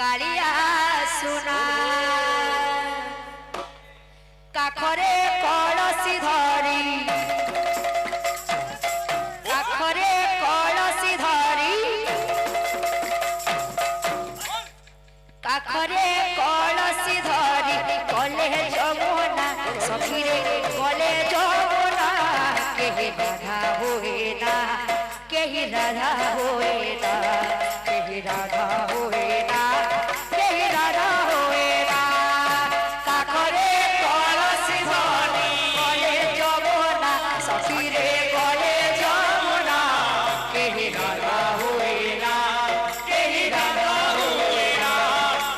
कालिया सुना काखरे कलसी धरी काखरे कलसी धरी काखरे कलसी धरी गले जमुना सखीरे गले जमुना केही राधा होए ना केही राधा होए ना केही राधा होए ना केही राधा होए ना काखरे कलसी धरी गले जमुना सखीरे गले जमुना केही राधा होए ना केही राधा होए ना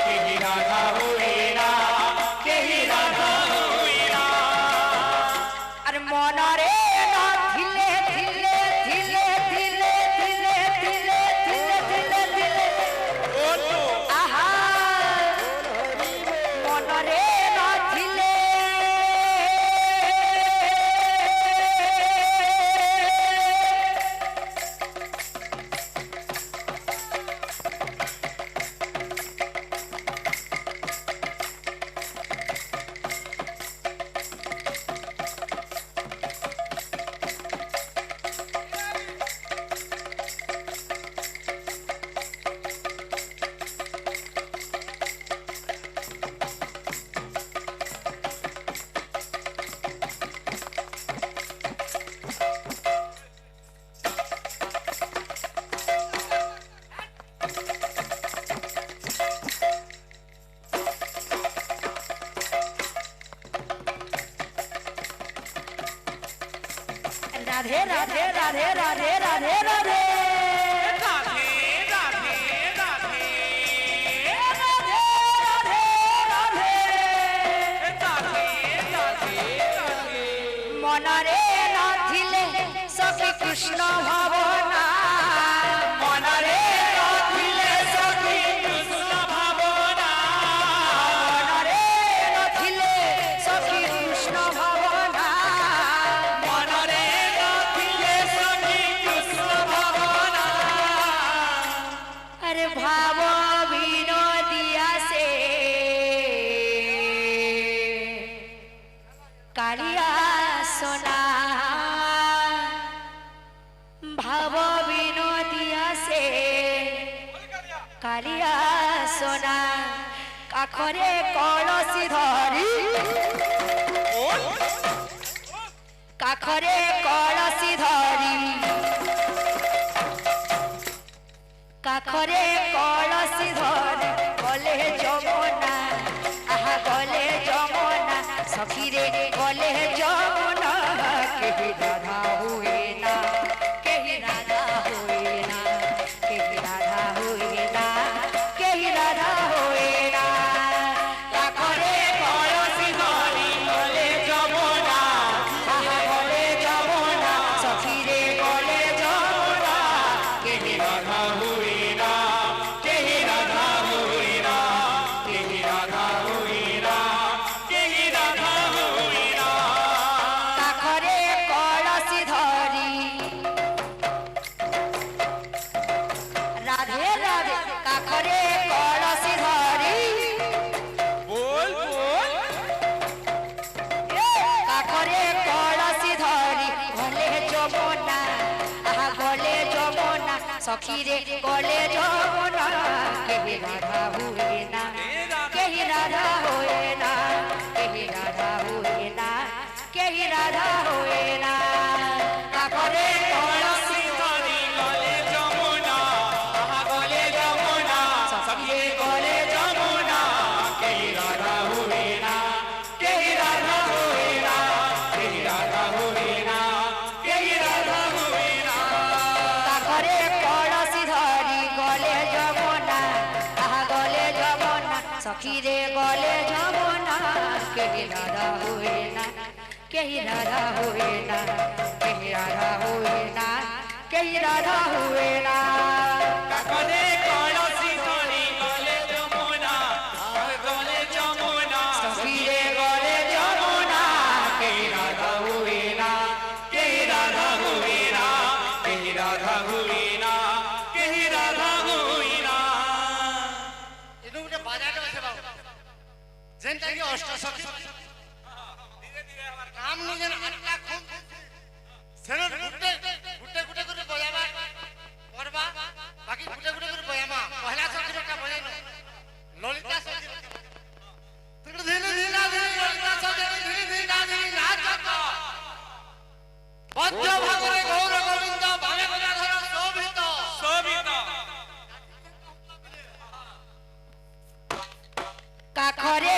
केही राधा होए ना केही राधा होए ना अरे मनरे ना धिले धिले धिले धिले धिले धिले धिले धिले धिले आहा मनरे ना धिले राधे राधे राधे राधे राधे राधे राधे राधे राधे राधे राधे राधे राधे राधे मनरे नाथिले सखी कृष्ण भावना मनरे नाथिले सखी कृष्ण भावना मनरे नाथिले सखी कृष्ण भावना मनरे नाथिले सखी कृष्ण भावना अरे भाव विनोदिया से कालिया सोना भाव विनोदिया से कालिया सोना काखरे कलसी धरी काखरे कलसी धरी काखरे कलसी धरी गले जमुना आहा गले जमुना सखीरे गले जमुना केही राधा हुए ना केही राधा हुए ना केही राधा हुए ना केही राधा हुए ना काखरे कलसी धरी गले जमुना आहा गले जमुना सखीरे गले जमुना केही राधा हुए ना केही राधा हुए ना केही राधा हुए ना केही राधा हुए ना काखरे कलसी धरी राधे राधे काखरे कलसी धरी बोल बोल काखरे कलसी धरी गले जमुना आहा गले जमुना सखीरे गले जमुना केही राधा हुए ना केही राधा हुए ना केही राधा हुए ना केही राधा हुए ना काखरे कलसी धरी गले जमुना आहा गले जमुना सखी गले जमुना केही राधा हुए ना केही राधा हुए ना केही राधा हुए ना केही राधा हुए ना काखरे कलसी धरी गले जमुना आहा गले जमुना सखीरे गले जमुना केही राधा हुए ना केही राधा हुए ना केही राधा हुए ना केही राधा हुए ना काखरे कलसी धरी गले जमुना गले जमुना सखीरे गले जमुना केही राधा हुए ना केही राधा हुए ना केही राधा हुए ना केही राधा हुए ना जेनटा कि अष्ट सखी धीरे धीरे हमार काम नु जेन अट्टा खूब सेनो गुटे गुटे गुटे करे बजाबा परबा बाकी गुटे गुटे करे बजामा पहला सखी का बजाइनो ललिता सखी धीरे धीरे ललिता सखी धीरे धीरे नाचत बद्ध भागरे गौर गोविंद भावे गदाधर शोभित शोभित काखरे